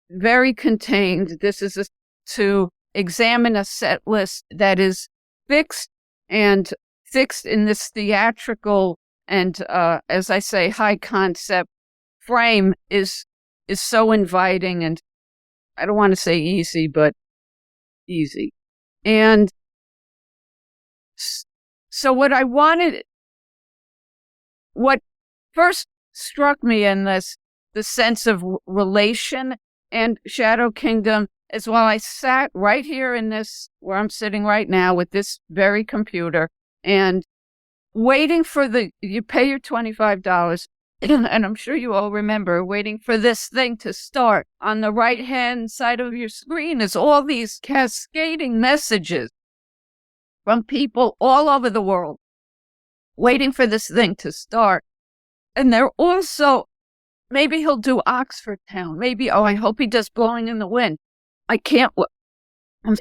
very contained. This is to examine a set list that is fixed in this theatrical and, as I say, high concept frame is so inviting, and I don't want to say easy, but easy. And so what first struck me in this, the sense of relation and Shadow Kingdom, is while I sat right here in this, where I'm sitting right now with this very computer, and waiting for you pay your $25, and I'm sure you all remember waiting for this thing to start. On the right-hand side of your screen is all these cascading messages from people all over the world, waiting for this thing to start. And they're also, maybe he'll do Oxford Town. Maybe, I hope he does Blowing in the Wind. I can't,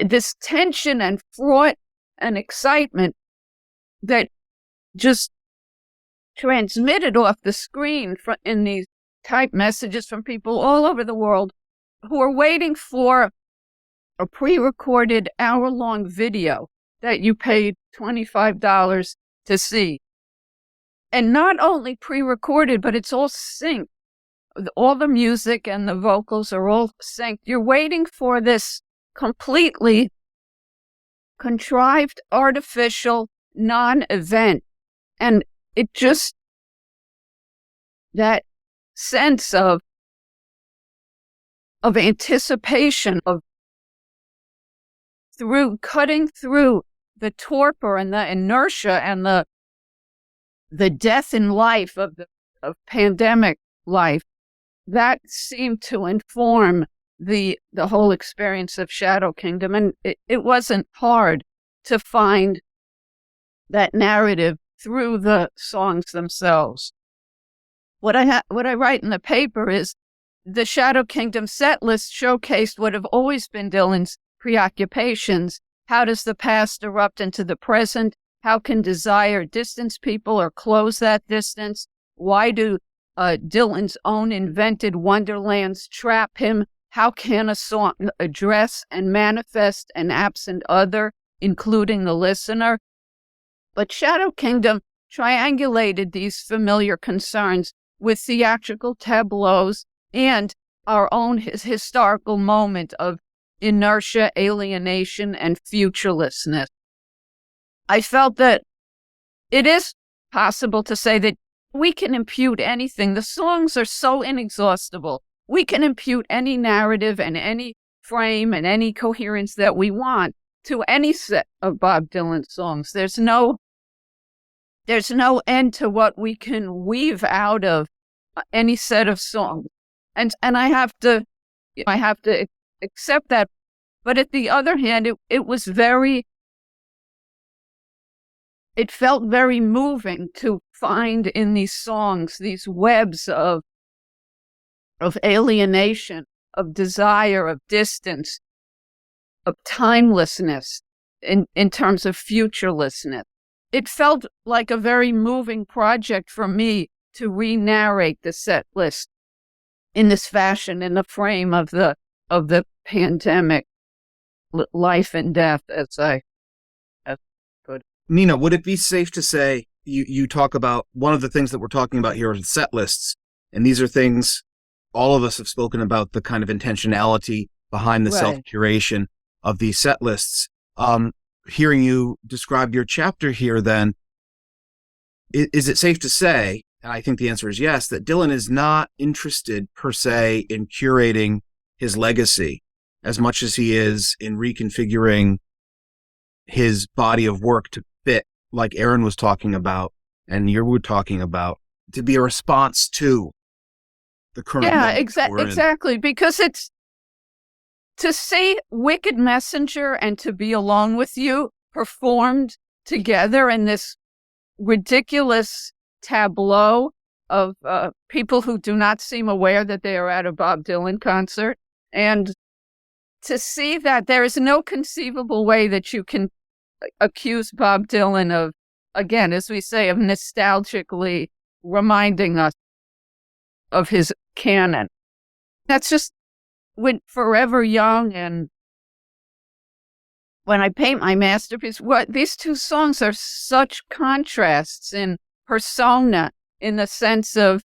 this tension and fraught and excitement that just transmitted off the screen in these typed messages from people all over the world who are waiting for a pre-recorded hour-long video that you paid $25 to see. And not only pre-recorded, but it's all synced. All the music and the vocals are all synced. You're waiting for this completely contrived, artificial, non-event. And it just, that sense of anticipation, of cutting through the torpor and the inertia and the death in life of pandemic life, that seemed to inform the whole experience of Shadow Kingdom. And it wasn't hard to find that narrative through the songs themselves. What I write in the paper is the Shadow Kingdom set list showcased what have always been Dylan's preoccupations. How does the past erupt into the present? How can desire distance people or close that distance? Why do Dylan's own invented wonderlands trap him? How can a song address and manifest an absent other, including the listener? But Shadow Kingdom triangulated these familiar concerns with theatrical tableaus and our own historical moment of inertia, alienation, and futurelessness. I felt that it is possible to say that we can impute anything. The songs are so inexhaustible. We can impute any narrative and any frame and any coherence that we want to any set of Bob Dylan songs. There's no end to what we can weave out of any set of songs. And I have to, I have to accept that. But at the other hand, it felt very moving to find in these songs these webs of alienation, of desire, of distance, of timelessness in terms of futurelessness. It felt like a very moving project for me to re-narrate the set list in this fashion, in the frame of the pandemic, life and death, as put.
Nina, would it be safe to say you talk about one of the things that we're talking about here are set lists, and these are things all of us have spoken about, the kind of intentionality behind the self-curation of these set lists. Hearing you describe your chapter here, then, is it safe to say, and I think the answer is yes, that Dylan is not interested per se in curating his legacy as much as he is in reconfiguring his body of work to fit, like Erin was talking about and you were talking about, to be a response to the current moment we're in.
Exactly, because it's to see Wicked Messenger and To Be Alone with You performed together in this ridiculous tableau of people who do not seem aware that they are at a Bob Dylan concert, and to see that there is no conceivable way that you can accuse Bob Dylan of, again, as we say, of nostalgically reminding us of his canon. That's just when Forever Young and When I Paint My Masterpiece, these two songs are such contrasts in persona, in the sense of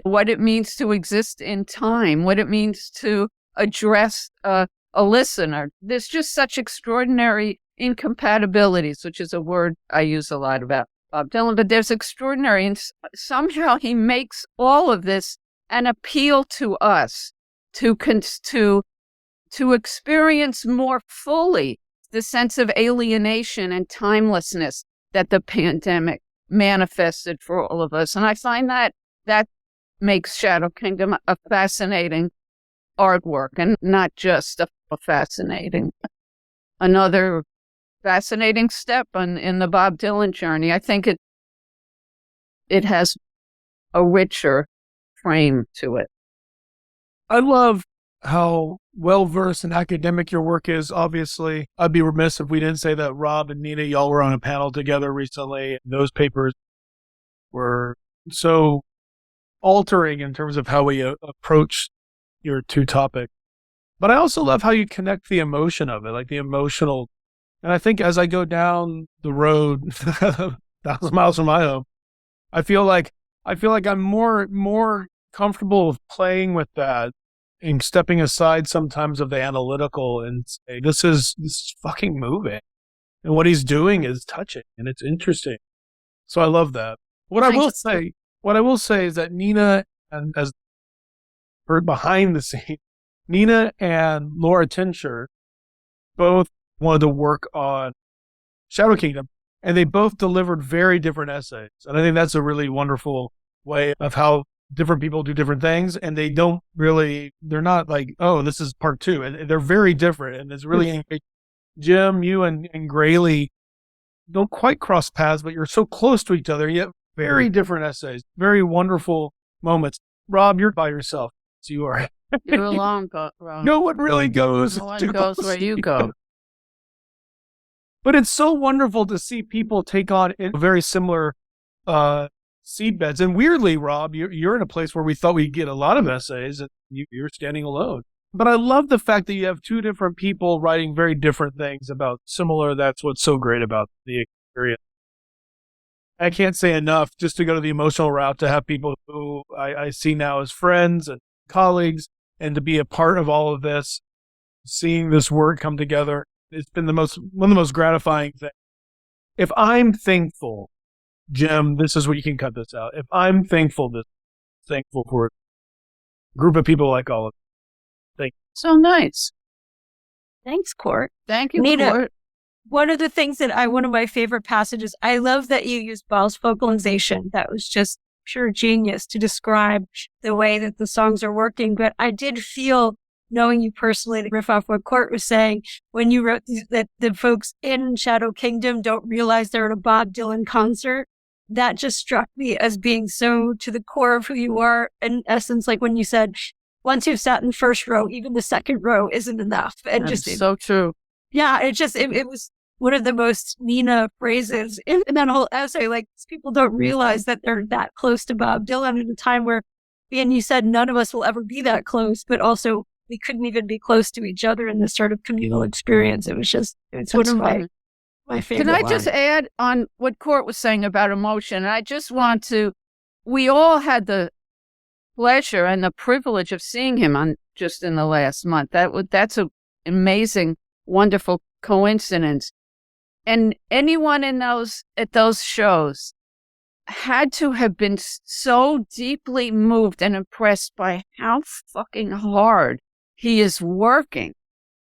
what it means to exist in time, what it means to address a listener. There's just such extraordinary incompatibilities, which is a word I use a lot about Bob Dylan, but there's extraordinary, and somehow he makes all of this an appeal to us to experience more fully the sense of alienation and timelessness that the pandemic manifested for all of us. And I find that makes Shadow Kingdom a fascinating artwork, and not just a fascinating, another fascinating step in the Bob Dylan journey. I think it has a richer frame to it.
I love how well-versed and academic your work is, obviously. I'd be remiss if we didn't say that Rob and Nina, y'all were on a panel together recently. Those papers were so altering in terms of how we approach your two topics. But I also love how you connect the emotion of it, like the emotional. And I think as I go down the road, 1,000 miles from my home, I feel like I'm more comfortable with playing with that and stepping aside sometimes of the analytical and say, this is fucking moving. And what he's doing is touching and it's interesting. So I love that. What I will say is that Nina, and as heard behind the scenes, Nina and Laura Tinscher both wanted to work on Shadow Kingdom, and they both delivered very different essays. And I think that's a really wonderful way of how different people do different things, and they're not like, oh, this is part two. And they're very different, and it's really, Jim, you and Graylee don't quite cross paths, but you're so close to each other, yet very different essays, very wonderful moments. Rob, you're by yourself, so you are.
You're alone, Rob.
No one really goes.
No one goes where you go.
But it's so wonderful to see people take on very similar seedbeds. And weirdly, Rob, you're in a place where we thought we'd get a lot of essays, and you're standing alone. But I love the fact that you have two different people writing very different things about similar. That's what's so great about the experience. I can't say enough just to go to the emotional route, to have people who I see now as friends and colleagues, and to be a part of all of this, seeing this work come together. It's been one of the most gratifying things. If I'm thankful, Jim, this is where you can cut this out. If I'm thankful for a group of people like all of you. Thank you.
So nice.
Thanks, Court.
Thank you,
Nina,
Court.
one of the things one of my favorite passages, I love that you used Ball's vocalization. That was just pure genius to describe the way that the songs are working. But I did feel knowing you personally, to riff off what Court was saying, when you wrote that the folks in Shadow Kingdom don't realize they're at a Bob Dylan concert, that just struck me as being so to the core of who you are. In essence, like when you said, once you've sat in first row, even the second row isn't enough. And
That's so true.
Yeah, it was one of the most Nina phrases in that whole essay. Like, people don't realize that they're that close to Bob Dylan at a time where, and you said none of us will ever be that close, but also we couldn't even be close to each other in this sort of communal experience. It's one of my favorite.
Can I just add on what Court was saying about emotion? I just want to, we all had the pleasure and the privilege of seeing him just in the last month. That's an amazing, wonderful coincidence. And anyone at those shows had to have been so deeply moved and impressed by how fucking hard he is working.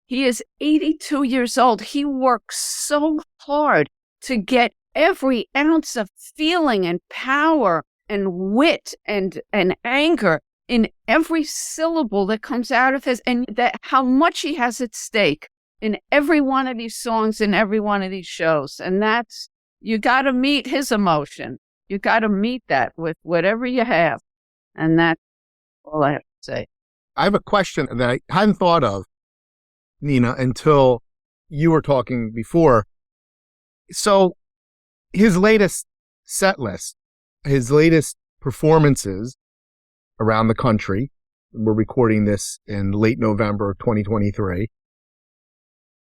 He is 82 years old. He works so hard to get every ounce of feeling and power and wit and anger in every syllable that comes out of and that how much he has at stake in every one of these songs, in every one of these shows. And you got to meet his emotion. You got to meet that with whatever you have. And that's all I have to say.
I have a question that I hadn't thought of, Nina, until you were talking before. So his latest set list, his latest performances around the country, we're recording this in late November 2023,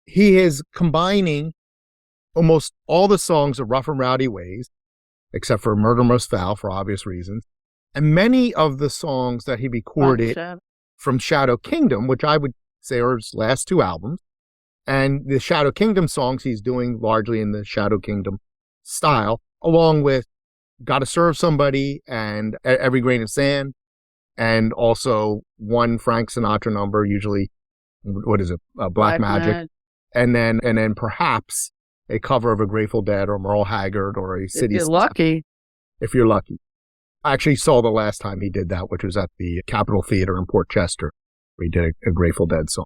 he is combining almost all the songs of Rough and Rowdy Ways, except for Murder Most Foul for obvious reasons, and many of the songs that he recorded from Shadow Kingdom, which I would say are his last two albums, and the Shadow Kingdom songs he's doing largely in the Shadow Kingdom style, along with Gotta Serve Somebody and Every Grain of Sand, and also one Frank Sinatra number, usually, what is it, Black Magic, and then perhaps a cover of a Grateful Dead or Merle Haggard or a City.
If you're lucky.
If you're lucky. I actually saw the last time he did that, which was at the Capitol Theater in Port Chester, where he did a Grateful Dead song.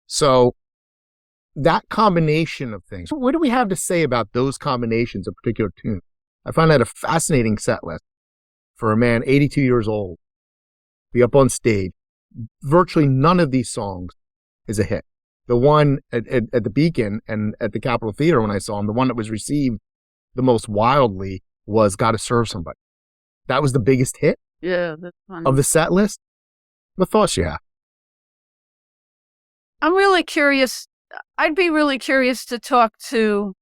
So that combination of things, what do we have to say about those combinations of particular tunes? I find that a fascinating set list for a man 82 years old, be up on stage. Virtually none of these songs is a hit. The one at the Beacon and at the Capitol Theater when I saw him, the one that was received the most wildly was Gotta Serve Somebody. That was the biggest hit
that's funny.
Of the set list. What thoughts you have?
I'm really curious. I'd be really curious to talk to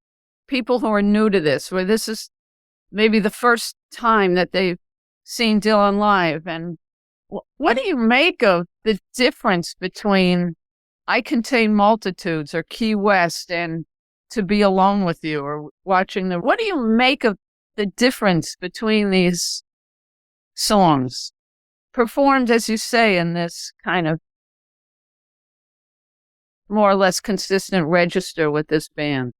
people who are new to this, where this is maybe the first time that they've seen Dylan live. And what do you make of the difference between I Contain Multitudes or Key West and To Be Alone With You or watching what do you make of the difference between these songs performed, as you say, in this kind of more or less consistent register with this band?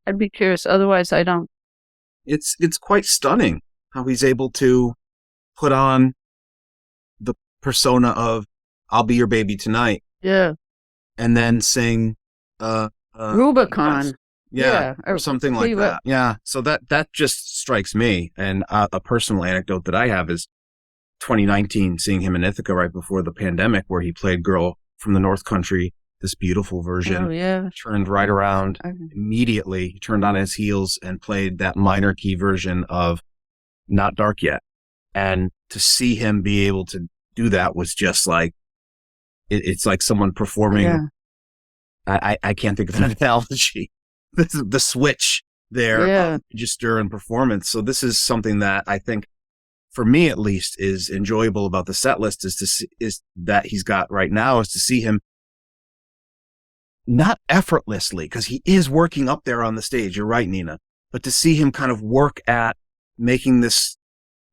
I'd be curious. Otherwise, I don't.
It's quite stunning how he's able to put on the persona of I'll Be Your Baby Tonight.
Yeah.
And then sing
Rubicon.
Yeah, or something like that. Yeah. So that just strikes me. And a personal anecdote that I have is 2019, seeing him in Ithaca right before the pandemic, where he played Girl from the North Country, this beautiful version.
Oh, yeah.
Turned right around immediately. He turned on his heels and played that minor key version of Not Dark Yet. And to see him be able to do that was just like, it's like someone performing. Yeah. I can't think of an analogy. The switch there, just during performance. So this is something that I think, for me at least, is enjoyable about the set list is that he's got right now, is to see him not effortlessly, because he is working up there on the stage. You're right, Nina, but to see him kind of work at making this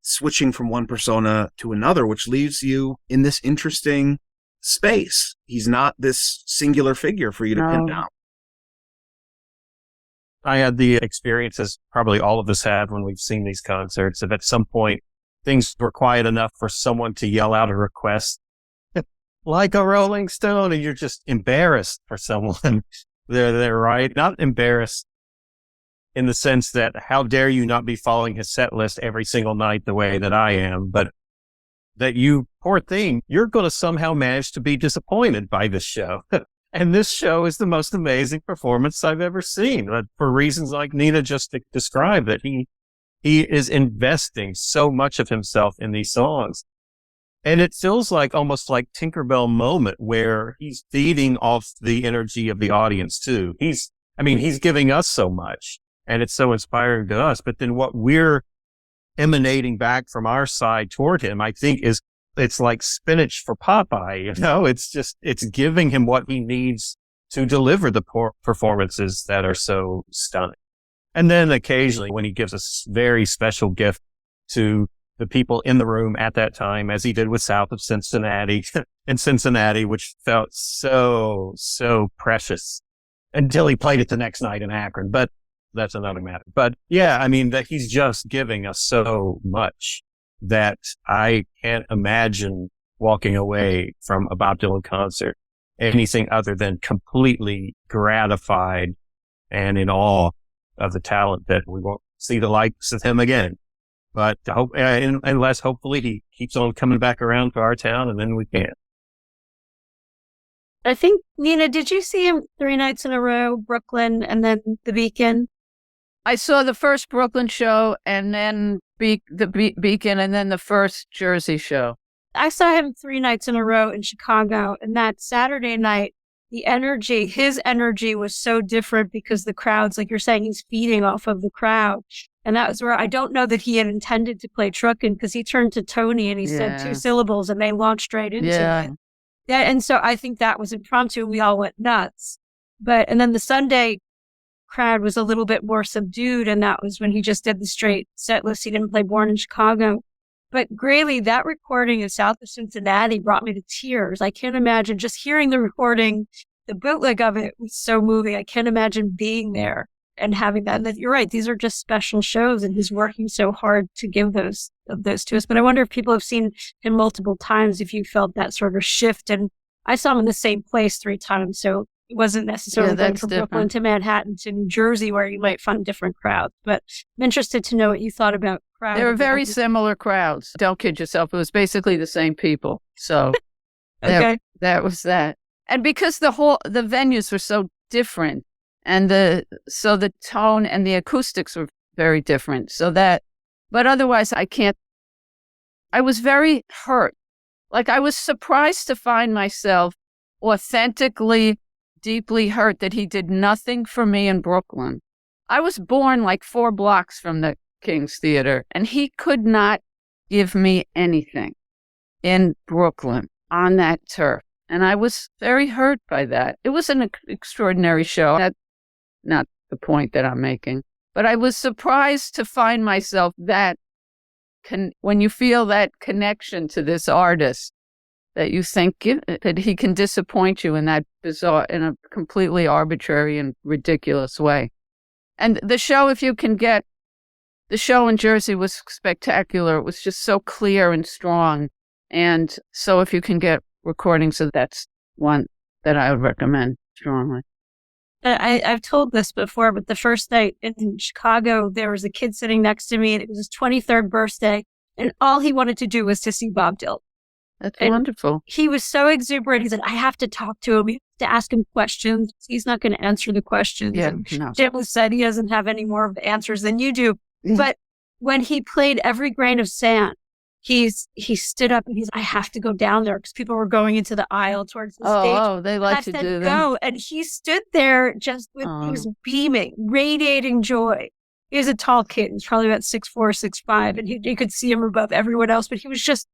switching from one persona to another, which leaves you in this interesting space. He's not this singular figure for you to pin down.
I had the experience, as probably all of us have when we've seen these concerts, of at some point things were quiet enough for someone to yell out a request like a Rolling Stone, and you're just embarrassed for someone. They're right. Not embarrassed in the sense that how dare you not be following his set list every single night the way that I am, but that you, poor thing, you're going to somehow manage to be disappointed by this show. And this show is the most amazing performance I've ever seen, for reasons like Nina just described, that he is investing so much of himself in these songs. And it feels like almost like Tinkerbell moment where he's feeding off the energy of the audience too. He's giving us so much and it's so inspiring to us. But then what we're emanating back from our side toward him, I think it's like spinach for Popeye, it's giving him what he needs to deliver the performances that are so stunning. And then occasionally when he gives a very special gift to the people in the room at that time, as he did with South of Cincinnati in Cincinnati, which felt so, so precious until he played it the next night in Akron. But that's another matter. But yeah, that he's just giving us so much that I can't imagine walking away from a Bob Dylan concert anything other than completely gratified and in awe of the talent that we won't see the likes of him again. But unless hopefully he keeps on coming back around to our town, and then we can.
I think, Nina, did you see him 3 nights in a row, Brooklyn and then the Beacon?
I saw the first Brooklyn show and then the Beacon and then the first Jersey show.
I saw him 3 nights in a row in Chicago, and that Saturday night, his energy was so different because the crowds, like you're saying, he's feeding off of the crowd. And that was where I don't know that he had intended to play Truckin', because he turned to Tony and he said 2 syllables and they launched right into it. Yeah, and so I think that was impromptu. We all went nuts. And then the Sunday crowd was a little bit more subdued, and that was when he just did the straight set list. He didn't play Born in Chicago. But Graley, that recording in South of Cincinnati brought me to tears. I can't imagine just hearing the recording, the bootleg of it was so moving. I can't imagine being there and having that. And you're right, these are just special shows, and he's working so hard to give those to us. But I wonder if people have seen him multiple times, if you felt that sort of shift. And I saw him in the same place 3 times, so it wasn't necessarily going from Brooklyn to Manhattan to New Jersey, where you might find different crowds. But I'm interested to know what you thought about crowds.
They were very similar crowds. Don't kid yourself. It was basically the same people. So
okay.
that was that. And because the venues were so different, and the tone and the acoustics were very different. But otherwise I was very hurt. Like, I was surprised to find myself authentically, deeply hurt that he did nothing for me in Brooklyn. I was born like 4 blocks from the King's Theater, and he could not give me anything in Brooklyn on that turf. And I was very hurt by that. It was an extraordinary show. That's not the point that I'm making. But I was surprised to find myself when you feel that connection to this artist, that you think that he can disappoint you in that bizarre, in a completely arbitrary and ridiculous way. And the show, if you can get, the show in Jersey was spectacular. It was just so clear and strong. And so if you can get recordings of that's one that I would recommend strongly.
I've told this before, but the first night in Chicago, there was a kid sitting next to me, and it was his 23rd birthday, and all he wanted to do was to see Bob Dylan.
That's wonderful.
He was so exuberant. He said, I have to talk to him. You have to ask him questions. He's not going to answer the questions.
Yeah, no.
Jim said he doesn't have any more of the answers than you do. But when he played Every Grain of Sand, he stood up and he's, I have to go down there, because people were going into the aisle towards the stage.
Oh, they like to do that.
Go. And he stood there just with, he was beaming, radiating joy. He was a tall kid. He was probably about 6'4", 6'5", and you could see him above everyone else. But he was just,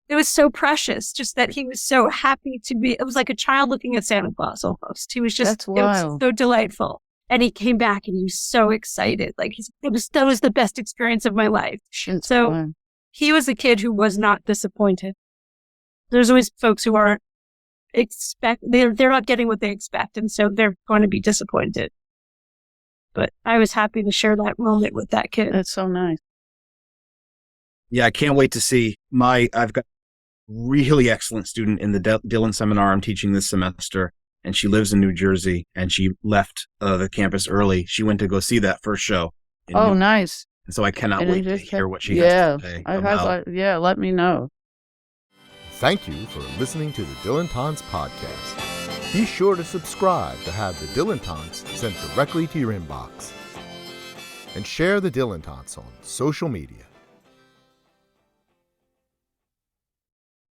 it was so precious, just that he was so happy to be, it was like a child looking at Santa Claus almost. He was just,
That's wild.
It was so delightful. And he came back and he was so excited. Like, that was the best experience of my life.
That's
so
fun.
He was a kid who was not disappointed. There's always folks who aren't they're not getting what they expect, and so they're going to be disappointed. But I was happy to share that moment with that kid.
That's so nice.
Yeah, I can't wait to see I've got really excellent student in the Dylan seminar I'm teaching this semester, and she lives in New Jersey, and she left the campus early. She went to go see that first show.
Nice.
And so I cannot
And
wait to hear what she has to say about.
Let me know.
Thank you for listening to the Dilettantes podcast. Be sure to subscribe to have the Dilettantes sent directly to your inbox. And share the Dilettantes on social media.